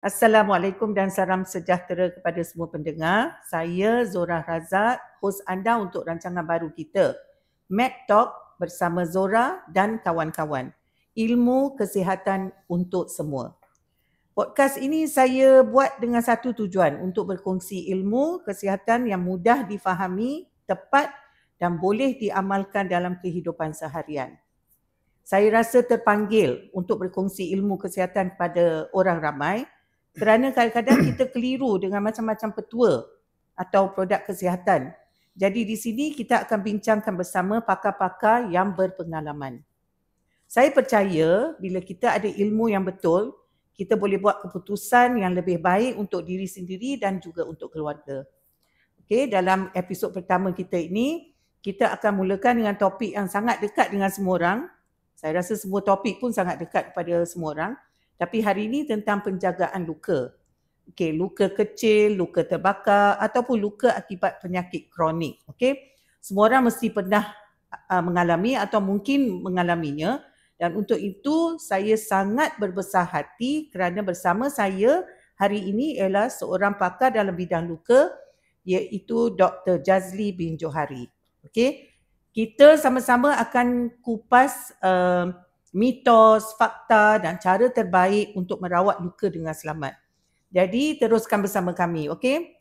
Assalamualaikum dan salam sejahtera kepada semua pendengar. Saya Zora Razak, hos anda untuk rancangan baru kita, Med Talk bersama Zora dan kawan-kawan. Ilmu kesihatan untuk semua. Podcast ini saya buat dengan satu tujuan, untuk berkongsi ilmu kesihatan yang mudah difahami, tepat dan boleh diamalkan dalam kehidupan seharian. Saya rasa terpanggil untuk berkongsi ilmu kesihatan kepada orang ramai kerana kadang-kadang kita keliru dengan macam-macam petua atau produk kesihatan. Jadi di sini kita akan bincangkan bersama pakar-pakar yang berpengalaman. Saya percaya bila kita ada ilmu yang betul, kita boleh buat keputusan yang lebih baik untuk diri sendiri dan juga untuk keluarga. Okey, dalam episod pertama kita ini, kita akan mulakan dengan topik yang sangat dekat dengan semua orang. Saya rasa semua topik pun sangat dekat kepada semua orang. Tapi hari ini tentang penjagaan luka. Okey, luka kecil, luka terbakar ataupun luka akibat penyakit kronik. Okey, semua orang mesti pernah mengalami atau mungkin mengalaminya. Dan untuk itu saya sangat berbesar hati kerana bersama saya hari ini ialah seorang pakar dalam bidang luka, iaitu Dr. Jazli bin Johari. Okey, kita sama-sama akan kupas mitos, fakta dan cara terbaik untuk merawat luka dengan selamat. Jadi teruskan bersama kami, okey?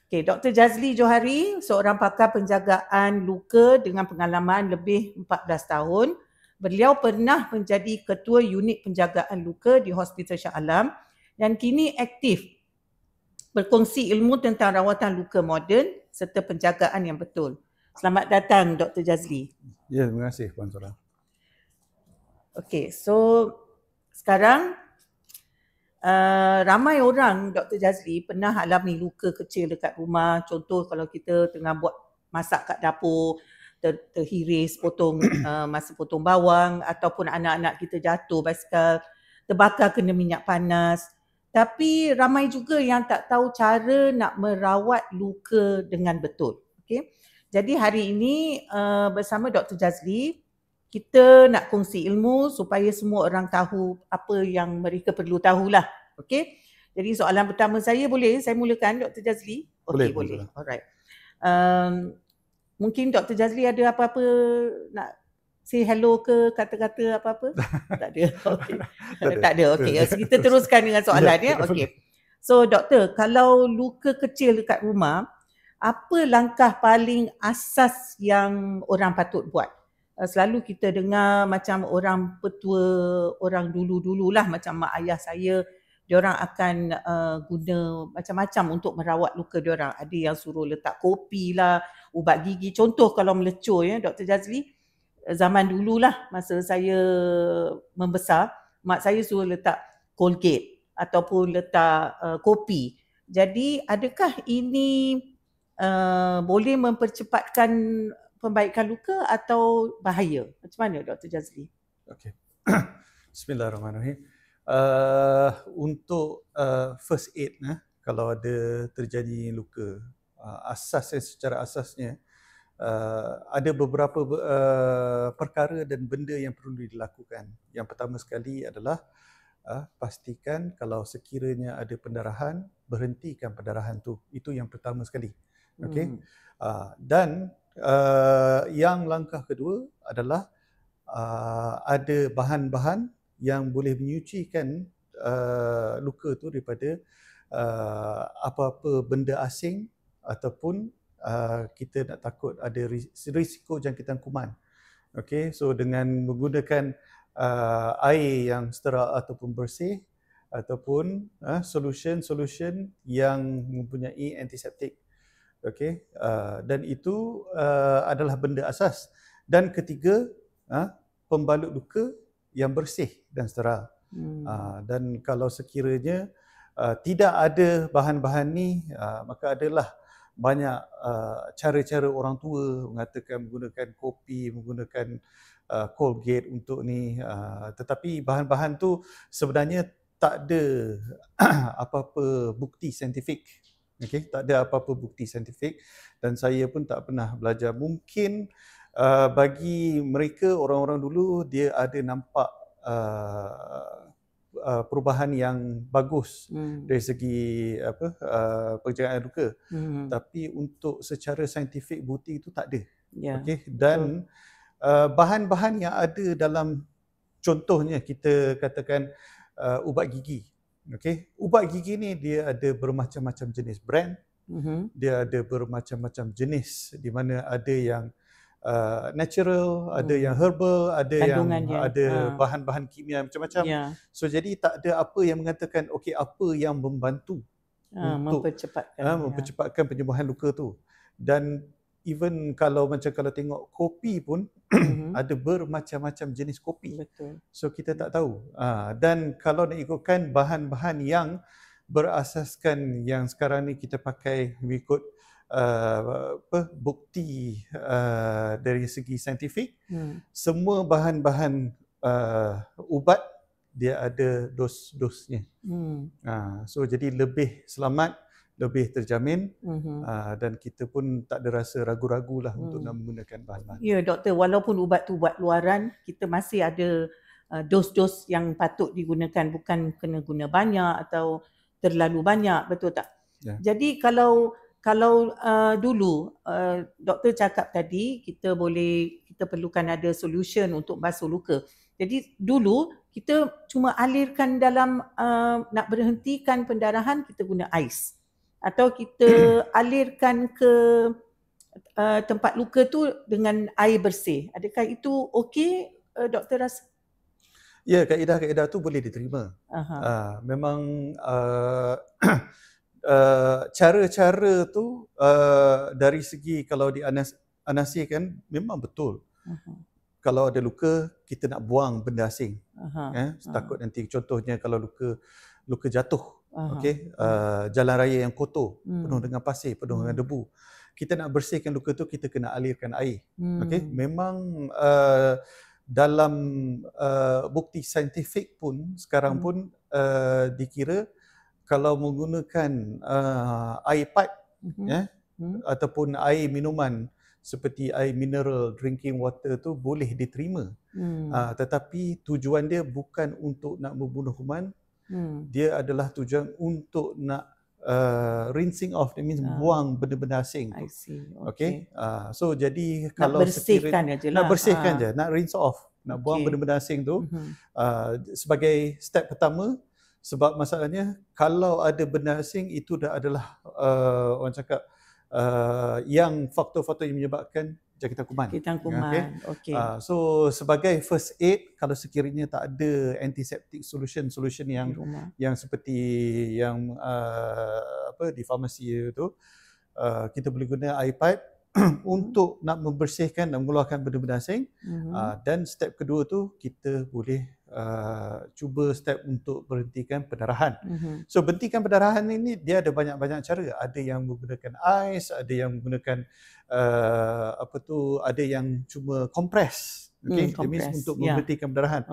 Okey, Dr. Jazli Johari, seorang pakar penjagaan luka dengan pengalaman lebih 14 tahun. Beliau pernah menjadi ketua unit penjagaan luka di Hospital Shah Alam dan kini aktif berkongsi ilmu tentang rawatan luka moden serta penjagaan yang betul. Selamat datang Dr. Jazli. Ya, terima kasih Puan Zora. Okey, so sekarang ramai orang, Dr. Jazli, pernah alami luka kecil dekat rumah. Contoh kalau kita tengah buat masak kat dapur, terhiris masa potong bawang, ataupun anak-anak kita jatuh basikal, terbakar kena minyak panas. Tapi ramai juga yang tak tahu cara nak merawat luka dengan betul. Okay? Jadi hari ini bersama Dr. Jazli, kita nak kongsi ilmu supaya semua orang tahu apa yang mereka perlu tahulah. Okey. Jadi soalan pertama saya mulakan Dr. Jazli? Okey, boleh. Alright. Mungkin Dr. Jazli ada apa-apa nak say hello ke, kata-kata apa-apa? Tak ada. Okey. Tak ada. Okey. So, kita teruskan dengan soalan ya. Okey. So doktor, kalau luka kecil dekat rumah, apa langkah paling asas yang orang patut buat? Selalu kita dengar macam orang petua, orang dulu-dululah macam mak ayah saya, diorang akan guna macam-macam untuk merawat luka diorang. Ada yang suruh letak kopi lah, ubat gigi. Contoh kalau melecur ya Dr. Jazli, zaman dululah masa saya membesar, mak saya suruh letak Colgate ataupun letak kopi. Jadi adakah ini boleh mempercepatkan pembaikan luka atau bahaya? Macam mana Dr. Jazli? Okey. Bismillahirrahmanirrahim. Untuk first aid, kalau ada terjadi luka, secara asasnya ada beberapa perkara dan benda yang perlu dilakukan. Yang pertama sekali adalah pastikan kalau sekiranya ada pendarahan, berhentikan pendarahan tu. Itu yang pertama sekali. Okey. Dan yang langkah kedua adalah ada bahan-bahan yang boleh menyucikan luka tu daripada apa-apa benda asing ataupun kita nak takut ada risiko jangkitan kuman. Okey, so dengan menggunakan air yang setera ataupun bersih ataupun solution yang mempunyai antiseptik. Okey, dan itu adalah benda asas. Dan ketiga, pembalut luka yang bersih dan setera. Dan kalau sekiranya tidak ada bahan-bahan ni, maka adalah banyak cara-cara orang tua mengatakan menggunakan kopi, menggunakan Colgate untuk ni, tetapi bahan-bahan tu sebenarnya tak ada apa-apa bukti saintifik. Okey, tak ada apa-apa bukti saintifik dan saya pun tak pernah belajar. Mungkin bagi mereka orang-orang dulu dia ada nampak perubahan yang bagus dari segi penjagaan luka. Tapi untuk secara saintifik bukti itu tak ada. Okey, dan bahan-bahan yang ada dalam, contohnya kita katakan ubat gigi. Okey, ubat gigi ni dia ada bermacam-macam jenis brand. Dia ada bermacam-macam jenis, di mana ada yang natural, ada yang herbal, ada yang ada bahan-bahan kimia macam-macam. So jadi tak ada apa yang mengatakan okey apa yang membantu untuk mempercepatkan penyembuhan luka tu. Dan even kalau tengok kopi pun ada bermacam-macam jenis kopi. Betul. So kita tak tahu. Dan kalau nak ikutkan bahan-bahan yang berasaskan yang sekarang ni kita pakai mengikut bukti dari segi saintifik, semua bahan-bahan ubat dia ada dos-dosnya. So jadi lebih selamat, lebih terjamin, dan kita pun tak ada rasa ragu-ragu lah untuk nak menggunakan bahan-bahan. Ya doktor, walaupun ubat tu buat luaran, kita masih ada dos-dos yang patut digunakan, bukan kena guna banyak atau terlalu banyak, betul tak? Jadi kalau dulu doktor cakap tadi kita perlukan ada solution untuk basuh luka. Jadi dulu kita cuma alirkan dalam nak berhentikan pendarahan, kita guna ais. Atau kita alirkan ke tempat luka tu dengan air bersih. Adakah itu okey, doktor rasa? Ya, kaedah-kaedah tu boleh diterima. Memang cara-cara tu dari segi kalau dianasikan memang betul. Kalau ada luka, kita nak buang benda asing. Takut nanti contohnya kalau luka jatuh, jalan raya yang kotor, penuh dengan pasir, penuh dengan debu. Kita nak bersihkan luka tu, kita kena alirkan air. Memang dalam bukti saintifik pun sekarang pun dikira kalau menggunakan air pipe ataupun air minuman seperti air mineral, drinking water tu boleh diterima. Tetapi tujuan dia bukan untuk nak membunuh kuman. Dia adalah tujuan untuk nak rinsing off, that means buang benda-benda asing. I see. Okay. So jadi kalau nak bersihkan je, nak rinse off, nak buang benda-benda asing tu sebagai step pertama. Sebab masalahnya kalau ada benda asing itu dah adalah orang cakap yang faktor-faktor yang menyebabkan jangkitan kuman. Okay. So sebagai first aid, kalau sekiranya tak ada antiseptic solution yang seperti yang di farmasi itu, kita boleh guna air pipe untuk nak membersihkan dan mengeluarkan benda-benda asing. Dan step kedua tu kita boleh cuba step untuk berhentikan pendarahan. So berhentikan pendarahan ini dia ada banyak-banyak cara. Ada yang menggunakan ais, ada yang menggunakan ada yang cuma kompres. That means untuk memberhentikan pendarahan.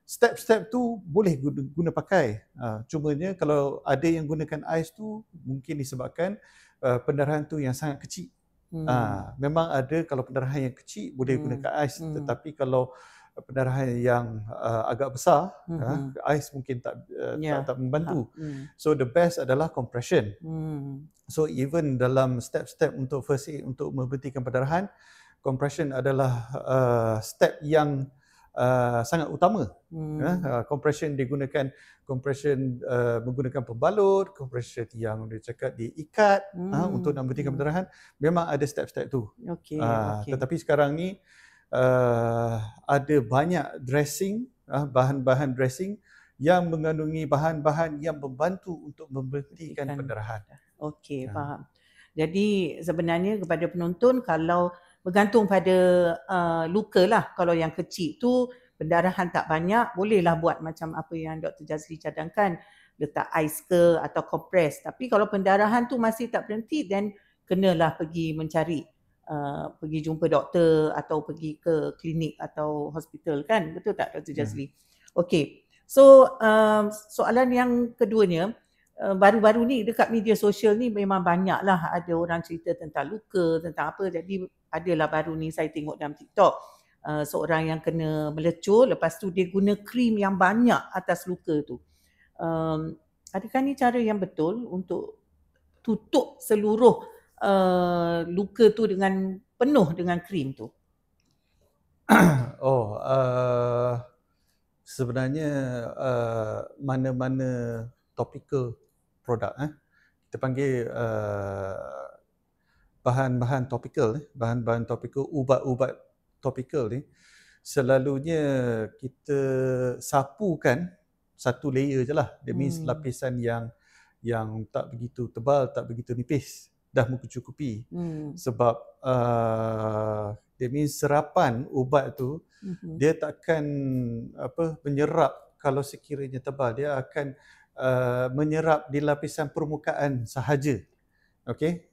Step-step tu boleh guna pakai. Cumanya kalau ada yang gunakan ais tu mungkin disebabkan pendarahan tu yang sangat kecil. Memang ada kalau pendarahan yang kecil boleh gunakan ais, tetapi kalau pendarahan yang agak besar, ais mungkin tak membantu. So the best adalah compression. So even dalam step-step untuk first aid untuk memberhentikan pendarahan, compression adalah step yang sangat utama. Compression digunakan, menggunakan pembalut, compression yang dia cakap diikat untuk nak memberhentikan pendarahan. Memang ada step-step tu. Tetapi sekarang ni ada banyak dressing, bahan-bahan dressing yang mengandungi bahan-bahan yang membantu untuk memberhentikan pendarahan. Faham. Jadi sebenarnya kepada penonton, kalau bergantung pada luka lah, kalau yang kecil tu pendarahan tak banyak, bolehlah buat macam apa yang Dr. Jazli cadangkan, letak ais ke atau kompres. Tapi kalau pendarahan tu masih tak berhenti, then kenalah pergi mencari, pergi jumpa doktor atau pergi ke klinik atau hospital, kan? Betul tak Dr. Jazli? So soalan yang keduanya, baru-baru ni dekat media sosial ni memang banyaklah ada orang cerita tentang luka, tentang apa. Jadi adalah baru ni saya tengok dalam TikTok, seorang yang kena melecur, lepas tu dia guna krim yang banyak atas luka tu. Adakah ni cara yang betul untuk tutup seluruh luka tu dengan penuh dengan krim tu? Sebenarnya mana-mana topical produk kita panggil bahan-bahan topikal bahan-bahan topikal, ubat-ubat topikal ni selalunya kita sapukan satu layer je lah. That means lapisan yang tak begitu tebal, tak begitu nipis, dah mencukupi. Sebab that means serapan ubat tu dia takkan menyerap kalau sekiranya tebal, dia akan menyerap di lapisan permukaan sahaja. Okay,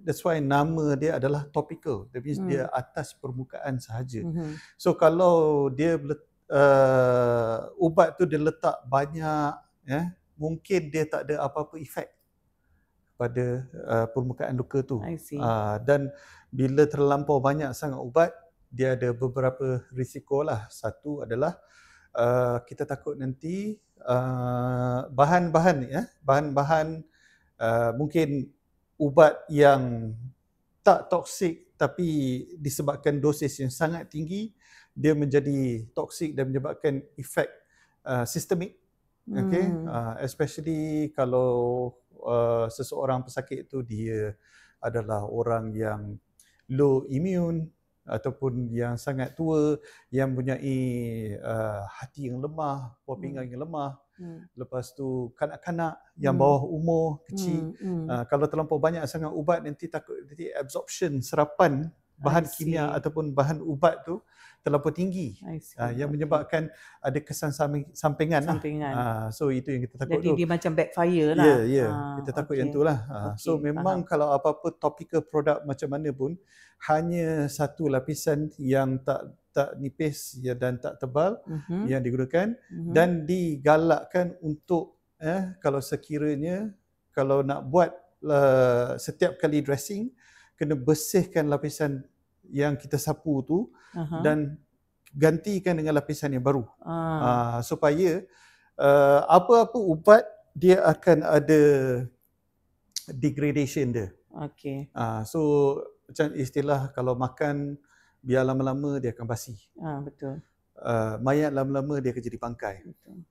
that's why nama dia adalah topical. That means dia atas permukaan sahaja. So kalau dia ubat tu dia letak banyak, mungkin dia tak ada apa-apa efek pada permukaan luka tu. Dan bila terlampau banyak sangat ubat, dia ada beberapa risiko lah. Satu adalah kita takut nanti bahan-bahan ni, mungkin ubat yang tak toksik tapi disebabkan dosis yang sangat tinggi, dia menjadi toksik dan menyebabkan efek sistemik. Okay, especially kalau seseorang pesakit itu dia adalah orang yang low immune ataupun yang sangat tua, yang mempunyai hati yang lemah, buah pinggang yang lemah. Lepas tu kanak-kanak yang bawah umur kecil, kalau terlampau banyak sangat ubat nanti takut nanti absorption, serapan bahan kimia ataupun bahan ubat tu terlampau tinggi, yang menyebabkan ada kesan sampingan. So itu yang kita takut. Jadi dia macam backfire lah. Kita takut yang tu lah. So memang kalau apa-apa topical produk macam mana pun, hanya satu lapisan yang tak nipis dan tak tebal yang digunakan, dan digalakkan untuk kalau sekiranya kalau nak buat setiap kali dressing, kena bersihkan lapisan yang kita sapu tu dan gantikan dengan lapisan yang baru, supaya apa-apa ubat dia akan ada degradation dia. So macam istilah kalau makan biar lama-lama dia akan basi. Betul. Mayat lama-lama dia akan jadi bangkai. Betul.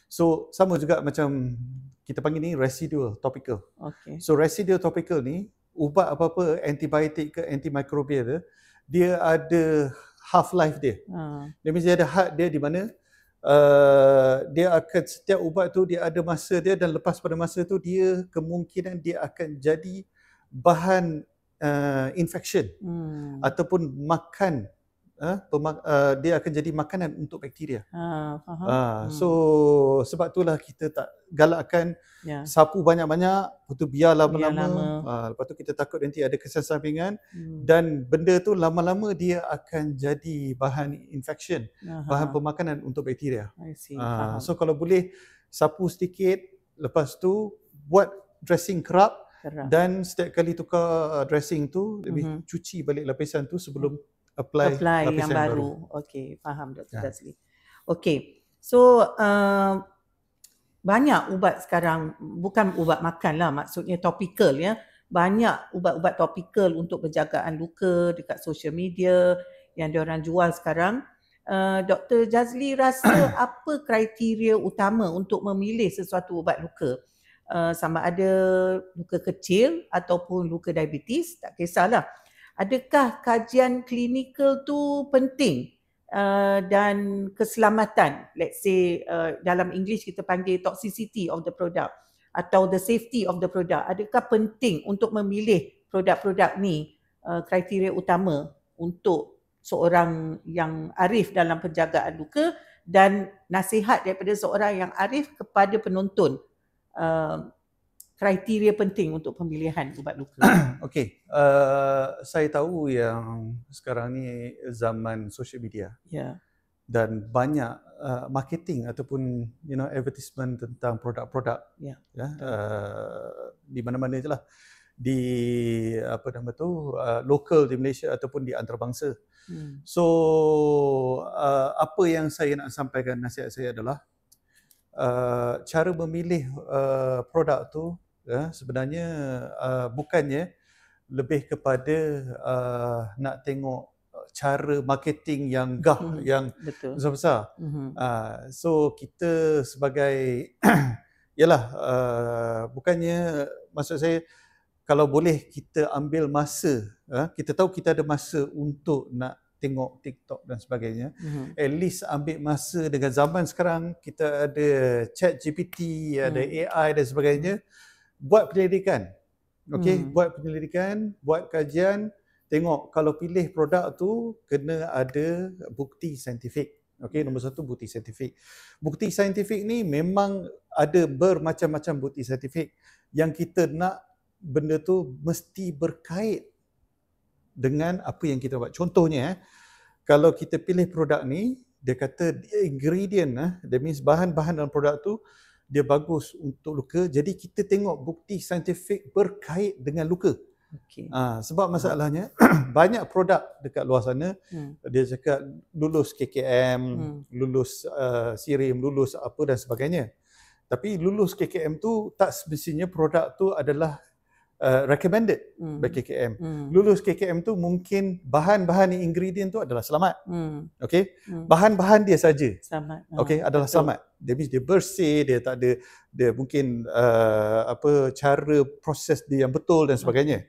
So sama juga macam kita panggil ni residual topical. So residual topical ni, ubat apa-apa antibiotik ke antimikrobial dia ada half life dia. Dia mesti ada had dia di mana dia akan, setiap ubat tu dia ada masa dia, dan lepas pada masa tu dia kemungkinan dia akan jadi bahan infection ataupun makan, dia akan jadi makanan untuk bakteria. So sebab itulah kita tak galakkan sapu banyak-banyak, lepas tu biar lama-lama. Lepas tu kita takut nanti ada kesan sampingan, dan benda tu lama-lama dia akan jadi bahan infection, bahan pemakanan untuk bakteria. So kalau boleh sapu sedikit, lepas tu buat dressing kerap. Dan setiap kali tukar dressing tu, lebih cuci balik lapisan tu sebelum apply lapisan yang baru. Okey, faham Dr. Jazli. Okey. So banyak ubat sekarang, bukan ubat makan lah, maksudnya topikal ya. Banyak ubat-ubat topikal untuk penjagaan luka dekat social media yang diorang jual sekarang. Dr. Jazli rasa apa kriteria utama untuk memilih sesuatu ubat luka? Sama ada luka kecil ataupun luka diabetes, tak kisahlah. Adakah kajian klinikal tu penting dan keselamatan, let's say dalam English kita panggil toxicity of the product atau the safety of the product, adakah penting untuk memilih produk-produk ni, kriteria utama untuk seorang yang arif dalam penjagaan luka, dan nasihat daripada seorang yang arif kepada penonton, kriteria penting untuk pemilihan ubat luka. Okey, saya tahu yang sekarang ni zaman social media, dan banyak marketing ataupun advertisement tentang produk-produk, di mana-mana je lah, di lokal di Malaysia ataupun di antarabangsa. So apa yang saya nak sampaikan, nasihat saya adalah cara memilih produk tu sebenarnya bukannya lebih kepada nak tengok cara marketing yang yang Betul. besar-besar. So kita sebagai yalah, bukannya, maksud saya, kalau boleh kita ambil masa, kita tahu kita ada masa untuk nak tengok TikTok dan sebagainya, at least ambil masa. Dengan zaman sekarang kita ada ChatGPT, ada AI dan sebagainya, buat penyelidikan. Buat penyelidikan, buat kajian, tengok kalau pilih produk tu kena ada bukti saintifik. Nombor satu, bukti saintifik. Bukti saintifik ni memang ada bermacam-macam bukti saintifik. Yang kita nak benda tu mesti berkait dengan apa yang kita buat. Contohnya, kalau kita pilih produk ni, dia kata ingredient, that means bahan-bahan dalam produk tu dia bagus untuk luka. Jadi kita tengok bukti saintifik berkait dengan luka. Sebab masalahnya banyak produk dekat luar sana, dia cakap lulus KKM, lulus SIRIM, lulus apa dan sebagainya. Tapi lulus KKM tu tak semestinya produk tu adalah recommended by KKM. Lulus KKM tu mungkin bahan-bahan ingredient tu adalah selamat. Bahan-bahan dia saja. Selamat. Adalah selamat. Dia means dia bersih, dia tak ada, dia mungkin cara proses dia yang betul dan sebagainya.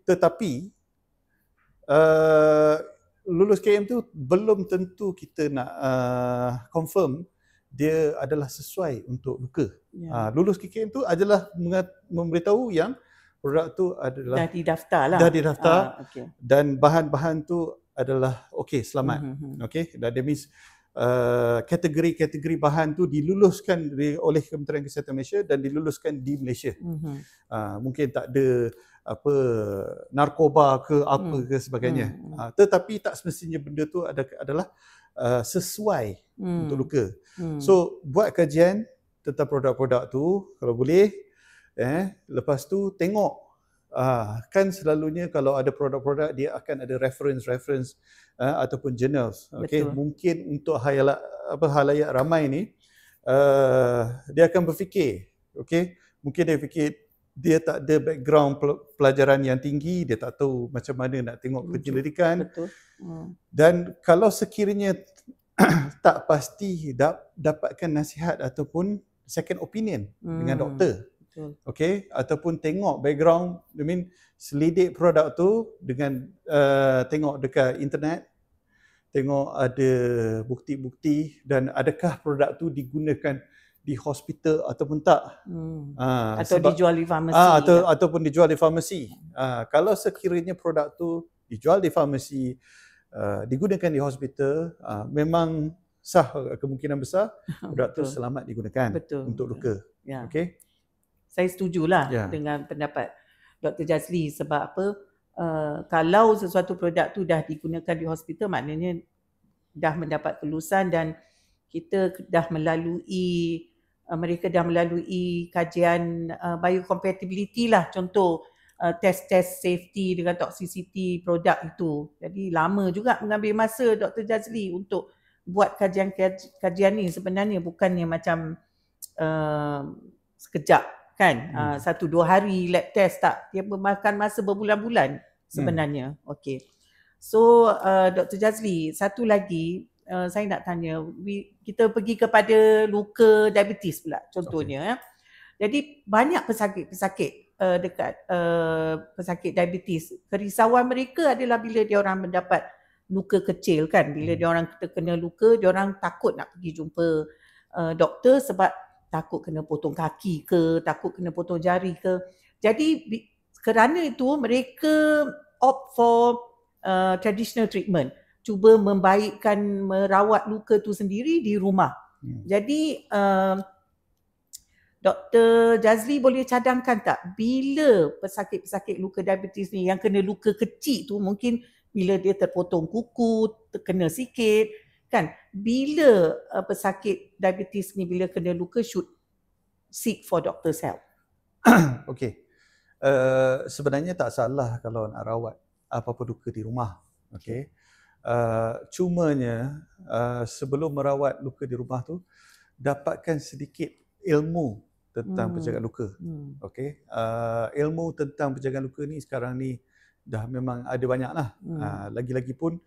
Tetapi lulus KKM tu belum tentu kita nak confirm dia adalah sesuai untuk luka. Lulus KKM tu adalah memberitahu yang produk tu adalah dah didaftar dan bahan-bahan tu adalah selamat. Dan that means kategori-kategori bahan tu diluluskan oleh Kementerian Kesihatan Malaysia dan diluluskan di Malaysia. Mungkin tak ada narkoba ke apa ke sebagainya. Tetapi tak semestinya benda tu adalah sesuai untuk luka. So buat kajian tentang produk-produk tu kalau boleh. Lepas tu tengok, kan selalunya kalau ada produk-produk dia akan ada reference ataupun journals. Mungkin untuk halayak ramai ni, dia akan berfikir, mungkin dia fikir dia tak ada background pelajaran yang tinggi, dia tak tahu macam mana nak tengok penyelidikan. Dan kalau sekiranya tak pasti dapatkan nasihat ataupun second opinion dengan doktor. Ataupun tengok background, selidik produk tu dengan tengok dekat internet, tengok ada bukti-bukti dan adakah produk tu digunakan di hospital ataupun tak. Atau dijual di farmasi. Ataupun dijual di farmasi. Kalau sekiranya produk tu dijual di farmasi, digunakan di hospital, memang sah, kemungkinan besar produk tu selamat digunakan untuk luka. Saya setujulah dengan pendapat Dr. Jazli. Sebab apa? Kalau sesuatu produk tu dah digunakan di hospital, maknanya dah mendapat kelulusan dan kita dah melalui mereka dah melalui kajian biocompatibility lah, contoh test safety dengan toxicity produk itu. Jadi lama juga mengambil masa Dr. Jazli untuk buat kajian ni. Sebenarnya bukannya macam sekejap kan, 1-2 hari lab test, tak, dia memakan masa berbulan-bulan sebenarnya. So Dr. Jazli, satu lagi saya nak tanya, kita pergi kepada luka diabetes pula contohnya. Jadi banyak pesakit dekat pesakit diabetes, kerisauan mereka adalah bila dia orang mendapat luka kecil kan, bila dia orang terkena luka, dia orang takut nak pergi jumpa doktor sebab takut kena potong kaki ke, takut kena potong jari ke. Jadi kerana itu mereka opt for traditional treatment, cuba membaikkan, merawat luka tu sendiri di rumah. Jadi Dr. Jazli boleh cadangkan tak, bila pesakit-pesakit luka diabetes ni yang kena luka kecil tu, mungkin bila dia terpotong kuku, terkena sikit kan, bila pesakit diabetes ni bila kena luka should seek for doctor's help? Sebenarnya tak salah kalau nak rawat apa-apa luka di rumah. Cumanya sebelum merawat luka di rumah tu, dapatkan sedikit ilmu tentang penjagaan luka. Okey, ilmu tentang penjagaan luka ni sekarang ni dah memang ada banyak lah. Lagi-lagi pun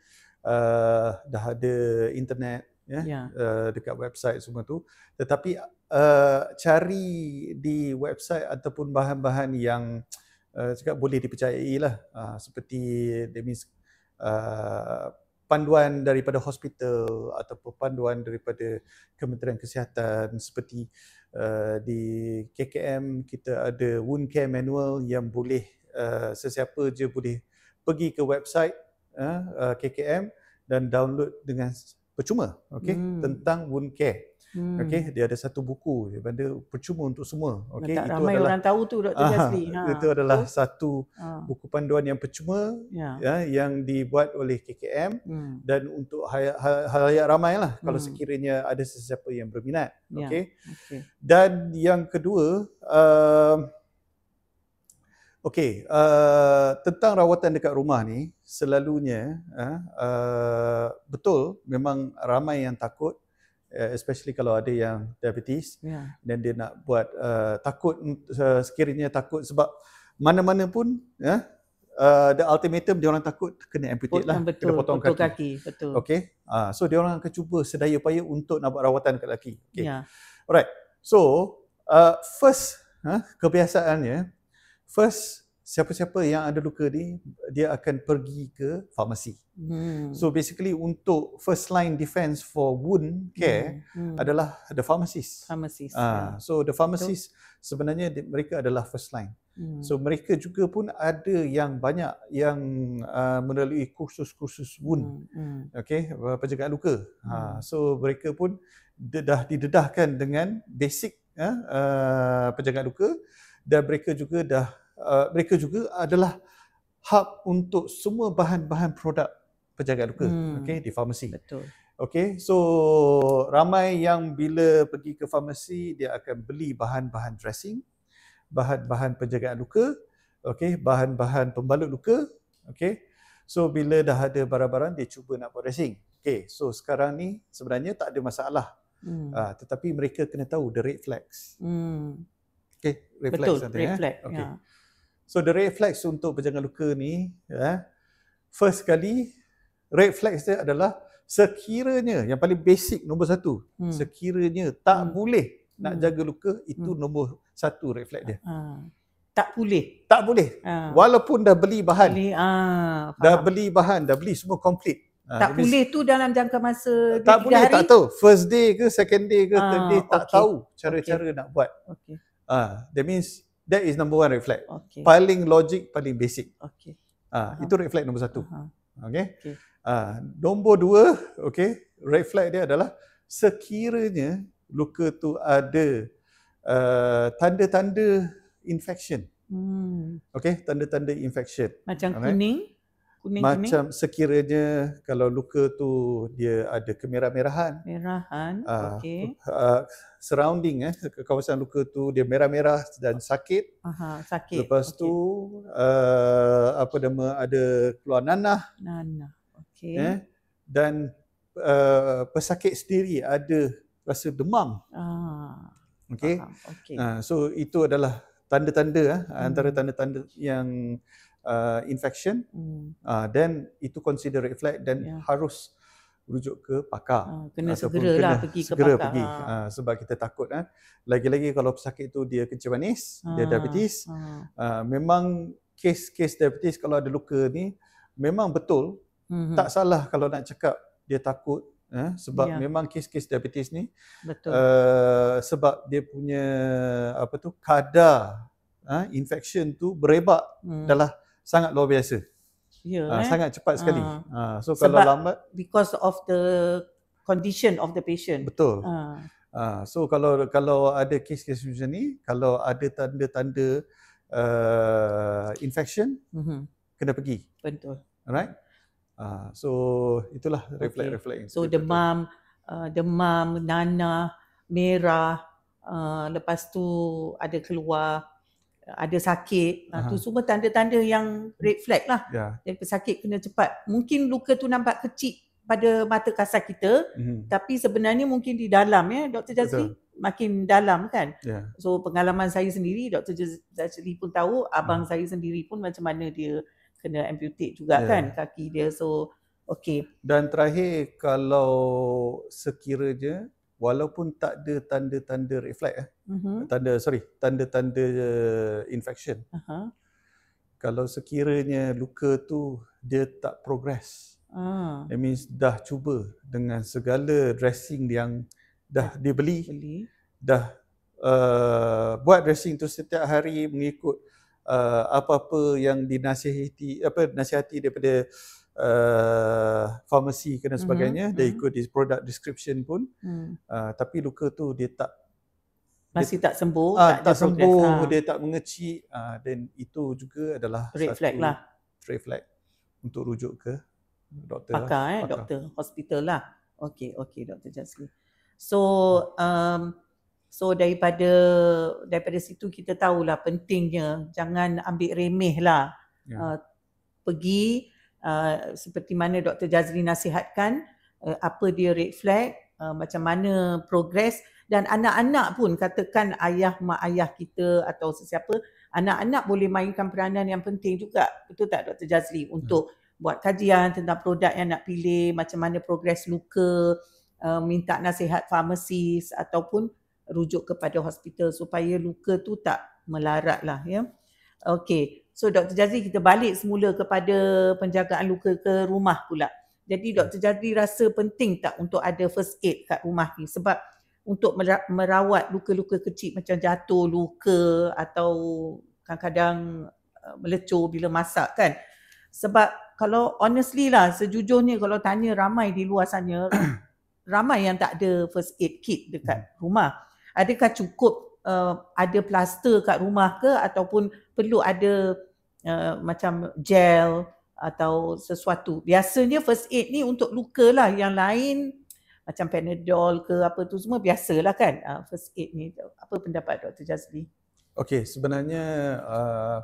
dah ada internet dekat website semua tu. Tetapi cari di website ataupun bahan-bahan yang cakap boleh dipercayai lah. Seperti that means panduan daripada hospital ataupun panduan daripada Kementerian Kesihatan, seperti di KKM kita ada wound care manual yang boleh sesiapa je boleh pergi ke website KKM dan download dengan percuma, tentang wound care. Okey, dia ada satu buku daripada percuma untuk semua. Okey, tak ramai orang tahu tu Dr. Jazli. Itu adalah satu buku panduan yang percuma yang dibuat oleh KKM dan untuk halayak ramai lah kalau sekiranya ada sesiapa yang berminat. Okey. Dan yang kedua, tentang rawatan dekat rumah ni selalunya betul memang ramai yang takut, especially kalau ada yang diabetes dan dia nak buat takut, sekiranya takut sebab mana-mana pun the ultimatum dia orang takut kena amputate lah, kena potong kaki. Betul. Okay, so dia orang akan cuba sedaya upaya untuk nak buat rawatan kat kaki. Okay. Alright, so first kebiasaannya, siapa-siapa yang ada luka ni dia akan pergi ke farmasi. So basically untuk first line defense for wound care adalah the pharmacist. So the pharmacist sebenarnya mereka adalah first line. So mereka juga pun ada yang banyak yang melalui kursus-kursus wound, penjagaan luka. So mereka pun dah didedahkan dengan basic penjagaan luka, dan mereka juga adalah hub untuk semua bahan-bahan produk penjagaan luka di farmasi. Betul. Okay, so ramai yang bila pergi ke farmasi dia akan beli bahan-bahan dressing, bahan-bahan penjagaan luka, bahan-bahan pembalut luka. So bila dah ada barang-barang dia cuba nak buat dressing. So sekarang ni sebenarnya tak ada masalah. Tetapi mereka kena tahu the red flags. Red flags. Betul, red flag. So the red flags untuk penjagaan luka ni, first kali red flags dia adalah sekiranya, yang paling basic nombor satu, sekiranya tak boleh nak jaga luka, itu nombor satu red flag dia. Tak boleh. Walaupun dah beli bahan, dah beli semua complete. Tak boleh tu dalam jangka masa 3 hari? Tak boleh, tak tahu. First day ke, second day ke, third day, tak tahu cara-cara nak buat. That means that is number one red flag. Paling logic, paling basic. Itu red flag nombor satu. Nombor dua, red flag dia adalah sekiranya luka tu ada tanda-tanda infection. Tanda-tanda infection. Macam kuning? Macam sekiranya kalau luka tu dia ada kemerah-merahan. Surrounding kawasan luka tu dia merah-merah dan sakit. Lepas tu ada keluar nanah. Dan pesakit sendiri ada rasa demam. So itu adalah tanda-tanda antara tanda-tanda yang infection, dan itu consider red flag dan harus rujuk ke pakar. Kena segeralah pergi ke pakar. Sebab kita takut lagi-lagi kalau pesakit tu dia kencing manis, dia diabetes. Memang kes diabetes kalau ada luka ni memang betul, tak salah kalau nak cakap dia takut, sebab memang kes-kes diabetes ni sebab dia punya kadar infection tu berebak adalah sangat luar biasa. Sangat cepat sekali. So kalau lambat, because of the condition of the patient. Betul. So kalau ada kes-kes macam ni, kalau ada tanda-tanda infection, kena pergi. Betul. Alright. So itulah reflect. So demam, nanah, merah, lepas tu ada keluar, ada sakit, tu semua tanda-tanda yang red flag lah. Jadi pesakit kena cepat. Mungkin luka tu nampak kecil pada mata kasar kita, tapi sebenarnya mungkin di dalam ya Dr. Jazli, makin dalam kan. So pengalaman saya sendiri, Dr. Jazli pun tahu, abang saya sendiri pun macam mana dia kena amputate juga kan kaki dia. So Dan terakhir, kalau sekiranya walaupun tak ada tanda-tanda refleks tanda-tanda infection, kalau sekiranya luka tu dia tak progress, that means dah cuba dengan segala dressing yang dah dibeli, dah buat dressing tu setiap hari mengikut apa-apa yang nasihati daripada farmasi dan sebagainya, dia ikut di product description pun, tapi luka tu dia masih tak sembuh, tak sembuh, dia tak mengecil, dan itu juga adalah red flag lah. Red flag untuk rujuk ke doktor. Pakar. Doktor hospital lah. Okey Dr. Jazli. So daripada situ kita tahulah pentingnya jangan ambil remeh lah. Pergi seperti mana Dr. Jazli nasihatkan, apa dia red flag, macam mana progress. Dan anak-anak pun, katakan mak ayah kita atau sesiapa, anak-anak boleh mainkan peranan yang penting juga. Betul tak Dr. Jazli? Untuk buat kajian tentang produk yang nak pilih, macam mana progres luka, minta nasihat farmasis ataupun rujuk kepada hospital supaya luka tu tak melarat lah ya. Okey, so Dr. Jazli, kita balik semula kepada penjagaan luka ke rumah pula. Jadi Dr. Jazli rasa penting tak untuk ada first aid kat rumah ni? Sebab untuk merawat luka-luka kecil macam jatuh luka atau kadang-kadang melecur bila masak kan. Sebab kalau honestly lah, sejujurnya kalau tanya ramai di luar sana, ramai yang tak ada first aid kit dekat rumah. Adakah cukup ada plaster kat rumah ke, ataupun perlu ada macam gel atau sesuatu? Biasanya first aid ni untuk luka lah, yang lain macam Panadol ke apa tu semua biasalah kan. First aid ni, apa pendapat Dr. Jazli? Okey, sebenarnya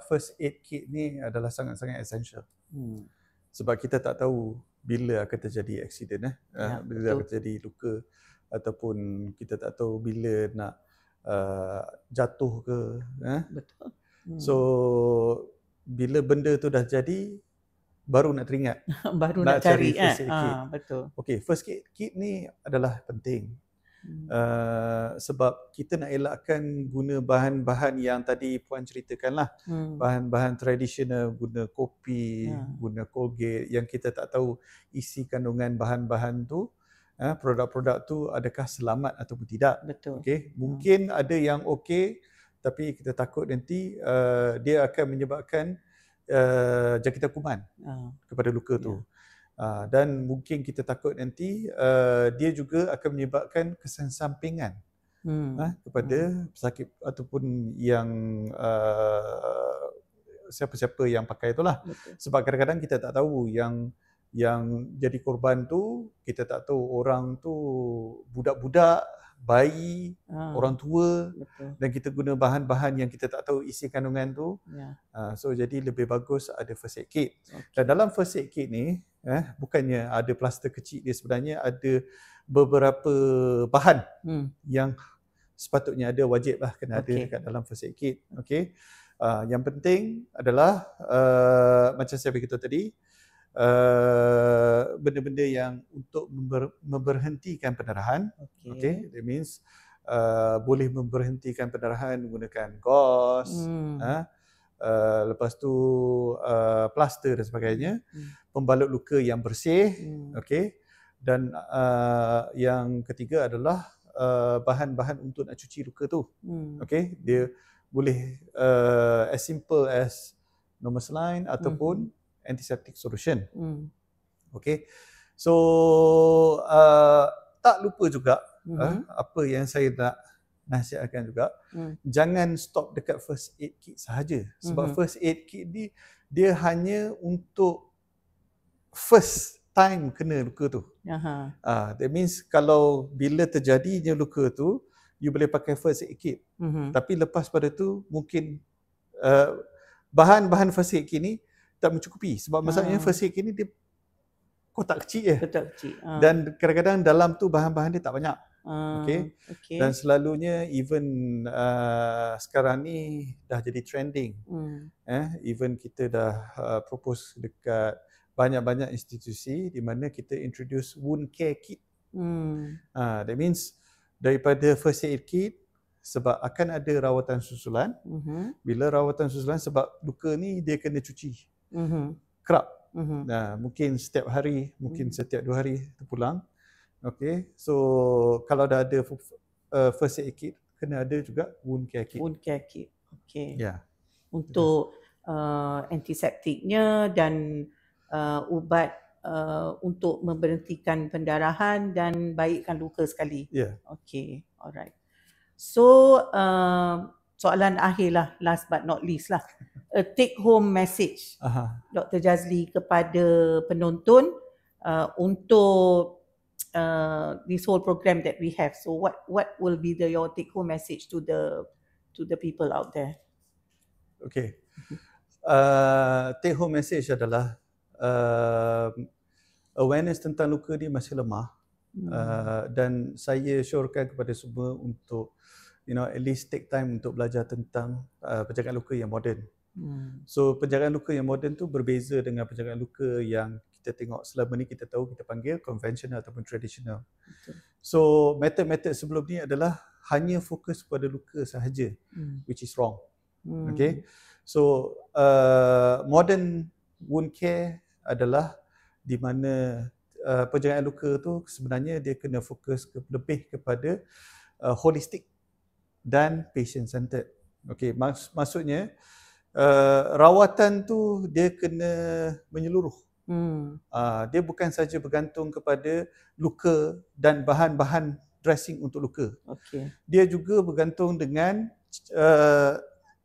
first aid kit ni adalah sangat-sangat essential. Sebab kita tak tahu bila akan terjadi accident, bila akan terjadi luka, ataupun kita tak tahu bila nak jatuh ke. Betul. So bila benda tu dah jadi, baru nak teringat baru nak cari first aid kit. Betul. Okey, first aid kit ni adalah penting. Sebab kita nak elakkan guna bahan-bahan yang tadi Puan ceritakan lah. Bahan-bahan tradisional, guna kopi, guna Colgate, yang kita tak tahu isi kandungan bahan-bahan tu, produk-produk tu adakah selamat ataupun tidak. Betul. Okey, mungkin ada yang okey, tapi kita takut nanti dia akan menyebabkan jangkitan kuman kepada luka tu. Dan mungkin kita takut nanti dia juga akan menyebabkan kesan sampingan kepada pesakit ataupun yang siapa-siapa yang pakai itulah. Sebab kadang-kadang kita tak tahu yang jadi korban tu, kita tak tahu orang tu budak-budak, bayi, orang tua. Betul. Dan kita guna bahan-bahan yang kita tak tahu isi kandungan tu. So jadi lebih bagus ada first aid kit. Dan dalam first aid kit ni, bukannya ada plaster kecil, dia sebenarnya ada beberapa bahan yang sepatutnya ada, wajib lah kena ada dekat dalam first aid kit. Okey. Yang penting adalah macam saya beritahu tadi, benda-benda yang untuk memberhentikan pendarahan. Okay, that means boleh memberhentikan pendarahan menggunakan gauze, lepas tu plaster dan sebagainya, pembalut luka yang bersih, okay. Dan yang ketiga adalah bahan-bahan untuk nak cuci luka tu. Okay, dia boleh as simple as normal saline ataupun antiseptic solution. Okay. So tak lupa juga apa yang saya nak nasihatkan juga, jangan stop dekat first aid kit sahaja. Sebab first aid kit ni dia hanya untuk first time kena luka tu. That means kalau bila terjadinya luka tu, you boleh pakai first aid kit. Tapi lepas pada tu mungkin bahan-bahan first aid kit ni tak mencukupi. Sebab masalahnya first aid kit ni dia kotak kecil je. Kotak kecil. Dan kadang-kadang dalam tu bahan-bahan dia tak banyak. Okay. Dan selalunya even sekarang ni dah jadi trending. Even kita dah propose dekat banyak-banyak institusi di mana kita introduce wound care kit. That means daripada first aid kit, sebab akan ada rawatan susulan. Bila rawatan susulan, sebab luka ni dia kena cuci. Kerap. Mungkin setiap hari, mungkin setiap 2 hari terpulang. Okay. So kalau dah ada first aid kit, kena ada juga wound care kit. Wound care kit. Okay. Ya. Untuk antiseptiknya dan ubat untuk memberhentikan pendarahan dan baikkan luka sekali. Ya. Okay. Alright. So, soalan akhir lah, last but not least lah. A take home message, Dr. Jazli, kepada penonton untuk this whole program that we have. So, what will be your take home message to the people out there? Okay. Take home message adalah awareness tentang luka ni masih lemah. Dan saya syorkan kepada semua untuk at least take time untuk belajar tentang penjagaan luka yang moden. So penjagaan luka yang moden tu berbeza dengan penjagaan luka yang kita tengok selama ni kita tahu kita panggil konvensional ataupun tradisional. So method-method sebelum ni adalah hanya fokus pada luka sahaja, which is wrong. Okay. So modern wound care adalah di mana penjagaan luka tu sebenarnya dia kena fokus lebih kepada holistic dan patient centered. Okay, maksudnya rawatan tu dia kena menyeluruh. Dia bukan saja bergantung kepada luka dan bahan-bahan dressing untuk luka. Okay. Dia juga bergantung dengan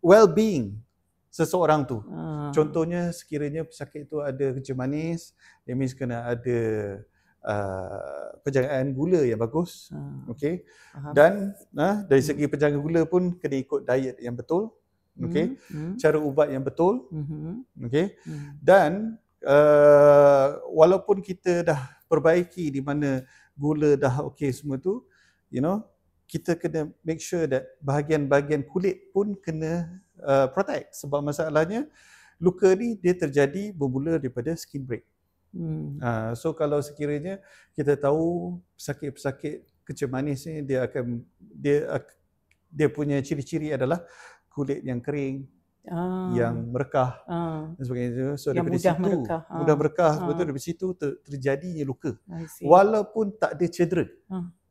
well-being seseorang tu. Contohnya sekiranya pesakit tu ada kencing manis, that means kena ada penjagaan gula yang bagus. Okay. Dan dari segi penjagaan gula pun kena ikut diet yang betul. Okay. Cara ubat yang betul. Okay. Dan walaupun kita dah perbaiki di mana gula dah okay semua tu, kita kena make sure that bahagian-bahagian kulit pun kena protect. Sebab masalahnya luka ni dia terjadi bermula daripada skin break. So kalau sekiranya kita tahu pesakit-pesakit kencing manis ni dia punya ciri-ciri adalah kulit yang kering, yang merekah dan sebagainya. So yang daripada mudah situ merekah. Mudah merekah, betul, daripada situ terjadinya luka. Walaupun tak ada cedera.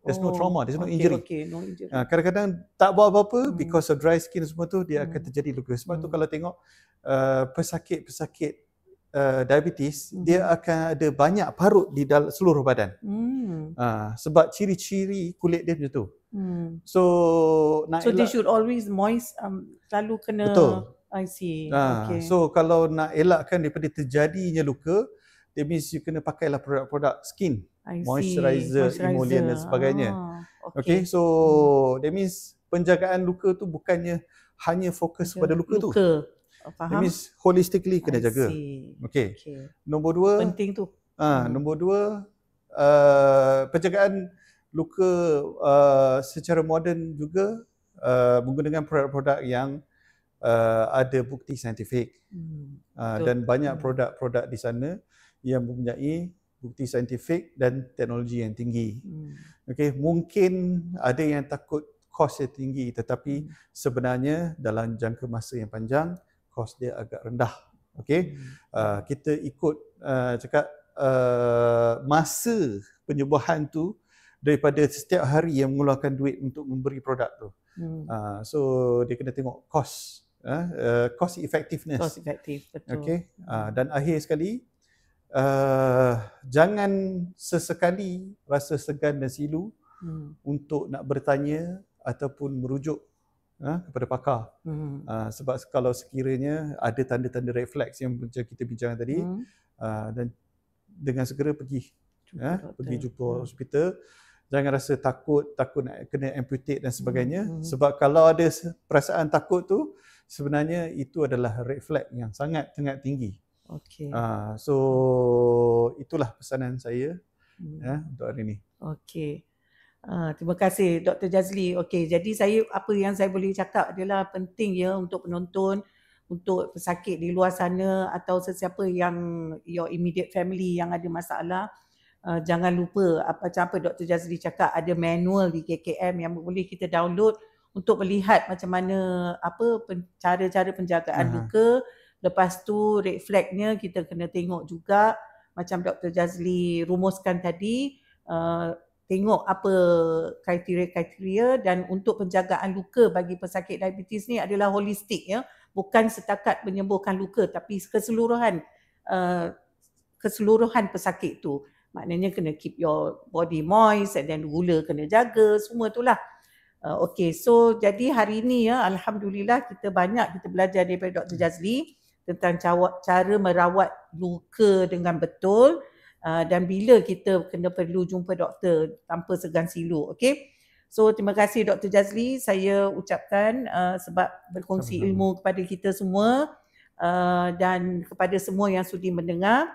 There's no trauma, there's no injury. No injury. Kadang-kadang tak buat apa-apa because of dry skin semua tu dia akan terjadi luka. Sebab tu kalau tengok pesakit-pesakit diabetes, dia akan ada banyak parut di dalam seluruh badan. Sebab ciri-ciri kulit dia macam tu. So they should always moist, selalu kena. Betul. I see. Okay. So kalau nak elakkan daripada terjadinya luka, that means you kena pakailah produk-produk skin. Moisturizer, emollient dan sebagainya. Okay, so that means penjagaan luka tu bukannya hanya fokus pada luka tu. Faham? That means holistically kena jaga. Okay. Nombor 2. Penting tu. Nombor 2, penjagaan luka secara moden juga menggunakan produk-produk yang ada bukti saintifik. Dan banyak produk-produk di sana yang mempunyai bukti saintifik dan teknologi yang tinggi. Okay, mungkin ada yang takut kos yang tinggi, tetapi sebenarnya dalam jangka masa yang panjang kos dia agak rendah. Okay, kita ikut cakap masa penyembuhan tu daripada setiap hari yang mengeluarkan duit untuk memberi produk tu. So dia kena tengok cost effectiveness. Cost effective, betul. Okay, dan akhir sekali, jangan sesekali rasa segan dan silu untuk nak bertanya ataupun merujuk kepada pakar. Sebab kalau sekiranya ada tanda-tanda red flags yang macam kita bincang tadi, dan dengan segera pergi jumpa hospital. Jangan rasa takut nak kena amputate dan sebagainya. Sebab kalau ada perasaan takut tu, sebenarnya itu adalah red flag yang sangat-sangat tinggi. Okey. So itulah pesanan saya untuk hari ini. Okey. Terima kasih Dr. Jazli. Okey, jadi apa yang saya boleh cakap adalah penting ya untuk penonton, untuk pesakit di luar sana atau sesiapa yang your immediate family yang ada masalah, jangan lupa macam apa Dr. Jazli cakap, ada manual di KKM yang boleh kita download untuk melihat macam mana cara-cara penjagaan luka. Lepas tu red flagnya kita kena tengok juga macam Dr. Jazli rumuskan tadi, tengok apa kriteria-kriteria, dan untuk penjagaan luka bagi pesakit diabetes ni adalah holistik ya, bukan setakat menyembuhkan luka tapi keseluruhan pesakit tu. Maknanya kena keep your body moist, and then gula kena jaga, semua itulah. Okey, so jadi hari ni ya, alhamdulillah kita belajar daripada Dr. Jazli tentang cara merawat luka dengan betul. Dan bila kita perlu jumpa doktor tanpa segan silu. Okay. So terima kasih Dr. Jazli, saya ucapkan sebab berkongsi ilmu kepada kita semua, dan kepada semua yang sudi mendengar.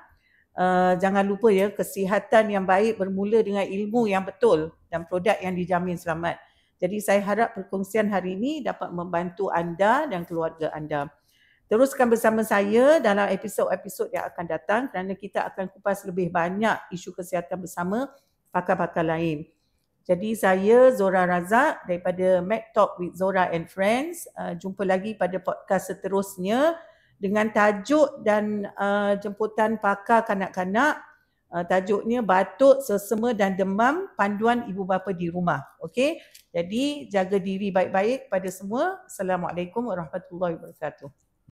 Jangan lupa ya, kesihatan yang baik bermula dengan ilmu yang betul dan produk yang dijamin selamat. Jadi saya harap perkongsian hari ini dapat membantu anda dan keluarga anda. Teruskan bersama saya dalam episod-episod yang akan datang kerana kita akan kupas lebih banyak isu kesihatan bersama pakar-pakar lain. Jadi saya Zora Razak daripada MedTalk with Zora and Friends. Jumpa lagi pada podcast seterusnya dengan tajuk dan jemputan pakar kanak-kanak. Tajuknya Batuk, Sesama dan Demam, Panduan Ibu Bapa di Rumah. Okey. Jadi jaga diri baik-baik pada semua. Assalamualaikum warahmatullahi wabarakatuh.